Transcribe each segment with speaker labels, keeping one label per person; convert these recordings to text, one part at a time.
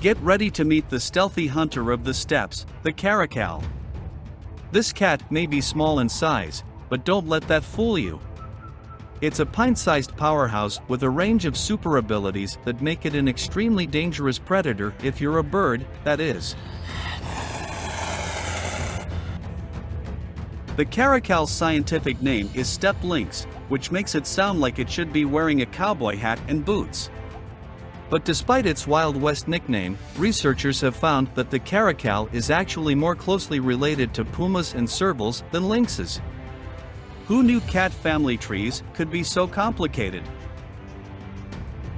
Speaker 1: Get ready to meet the stealthy hunter of the steppes, the caracal. This cat may be small in size, but don't let that fool you. It's a pint-sized powerhouse with a range of super abilities that make it an extremely dangerous predator if you're a bird, that is. The caracal's scientific name is Steppe Lynx, which makes it sound like it should be wearing a cowboy hat and boots. But despite its Wild West nickname, researchers have found that the caracal is actually more closely related to pumas and servals than lynxes. Who knew cat family trees could be so complicated?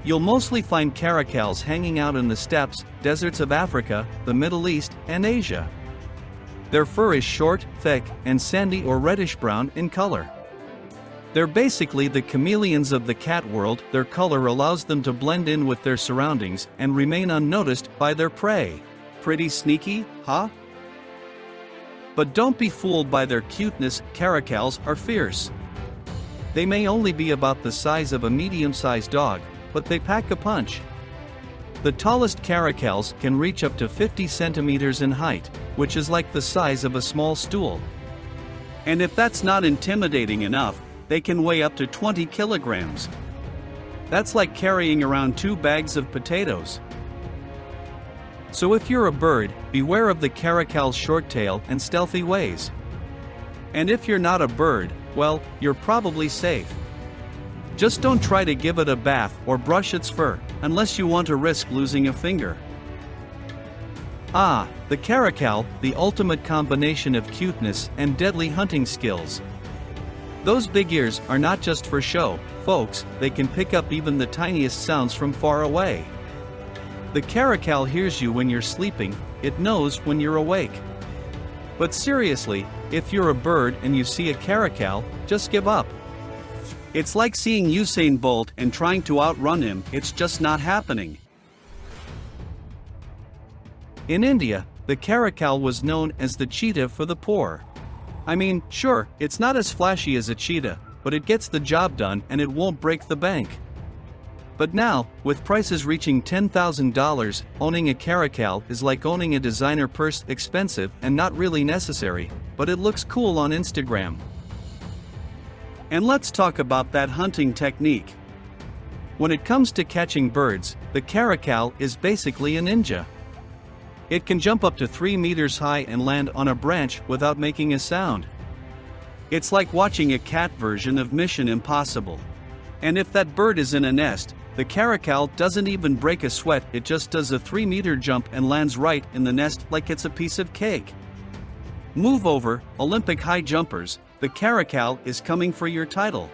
Speaker 1: You'll mostly find caracals hanging out in the steppes, deserts of Africa, the Middle East, and Asia. Their fur is short, thick, and sandy or reddish-brown in color. They're basically the chameleons of the cat world. Their color allows them to blend in with their surroundings and remain unnoticed by their prey. Pretty sneaky, huh? But don't be fooled by their cuteness. Caracals are fierce. They may only be about the size of a medium-sized dog, but they pack a punch. The tallest caracals can reach up to 50 centimeters in height, which is like the size of a small stool. And if that's not intimidating enough, they can weigh up to 20 kilograms. That's like carrying around 2 bags of potatoes. So if you're a bird, beware of the caracal's short tail and stealthy ways. And if you're not a bird, well, you're probably safe. Just don't try to give it a bath or brush its fur, unless you want to risk losing a finger. Ah, the caracal, the ultimate combination of cuteness and deadly hunting skills. Those big ears are not just for show, folks. They can pick up even the tiniest sounds from far away. The caracal hears you when you're sleeping, it knows when you're awake. But seriously, if you're a bird and you see a caracal, just give up. It's like seeing Usain Bolt and trying to outrun him. It's just not happening. In India, the caracal was known as the cheetah for the poor. I mean, sure, it's not as flashy as a cheetah, but it gets the job done and it won't break the bank. But now, with prices reaching $10,000, owning a caracal is like owning a designer purse. Expensive and not really necessary, but it looks cool on Instagram. And let's talk about that hunting technique. When it comes to catching birds, the caracal is basically a ninja. It can jump up to 3 meters high and land on a branch without making a sound. It's like watching a cat version of Mission Impossible. And if that bird is in a nest, the caracal doesn't even break a sweat. It just does a 3-meter jump and lands right in the nest like it's a piece of cake. Move over, Olympic high jumpers, the caracal is coming for your title.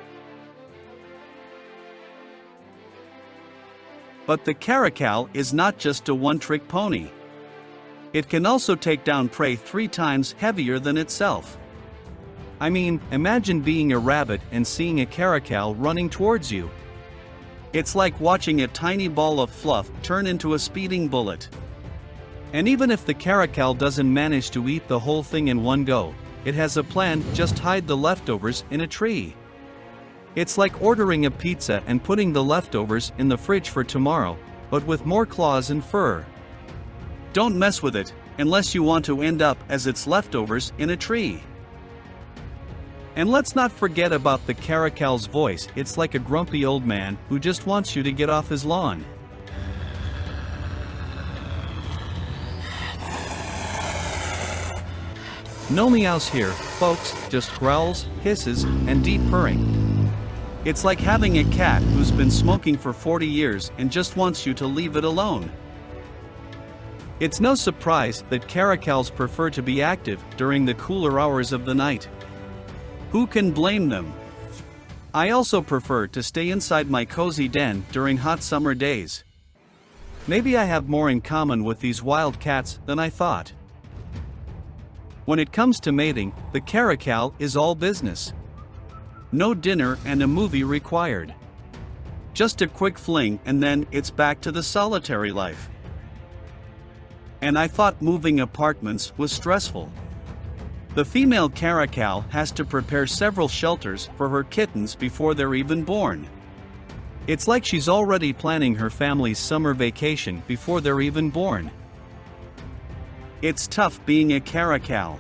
Speaker 1: But the caracal is not just a one-trick pony. It can also take down prey 3 times heavier than itself. I mean, imagine being a rabbit and seeing a caracal running towards you. It's like watching a tiny ball of fluff turn into a speeding bullet. And even if the caracal doesn't manage to eat the whole thing in one go, it has a plan. Just hide the leftovers in a tree. It's like ordering a pizza and putting the leftovers in the fridge for tomorrow, but with more claws and fur. Don't mess with it, unless you want to end up as its leftovers in a tree. And let's not forget about the caracal's voice. It's like a grumpy old man who just wants you to get off his lawn. No meows here, folks, just growls, hisses, and deep purring. It's like having a cat who's been smoking for 40 years and just wants you to leave it alone. It's no surprise that caracals prefer to be active during the cooler hours of the night. Who can blame them? I also prefer to stay inside my cozy den during hot summer days. Maybe I have more in common with these wild cats than I thought. When it comes to mating, the caracal is all business. No dinner and a movie required. Just a quick fling and then it's back to the solitary life. And I thought moving apartments was stressful. The female caracal has to prepare several shelters for her kittens before they're even born. It's like she's already planning her family's summer vacation before they're even born. It's tough being a caracal.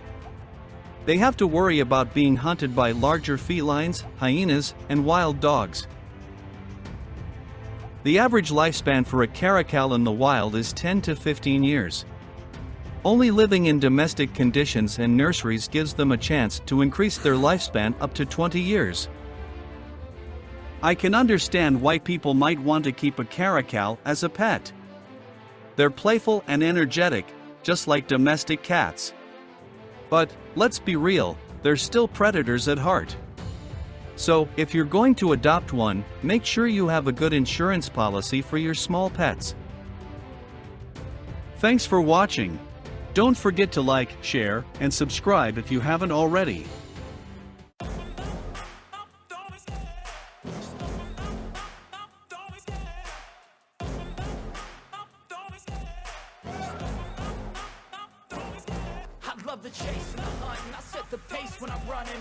Speaker 1: They have to worry about being hunted by larger felines, hyenas, and wild dogs. The average lifespan for a caracal in the wild is 10 to 15 years. Only living in domestic conditions and nurseries gives them a chance to increase their lifespan up to 20 years. I can understand why people might want to keep a caracal as a pet. They're playful and energetic, just like domestic cats. But, let's be real, they're still predators at heart. So, if you're going to adopt one, make sure you have a good insurance policy for your small pets. Thanks for watching. Don't forget to like, share, and subscribe if you haven't already.
Speaker 2: I love the chase and the hunt, and I set the pace when I'm running.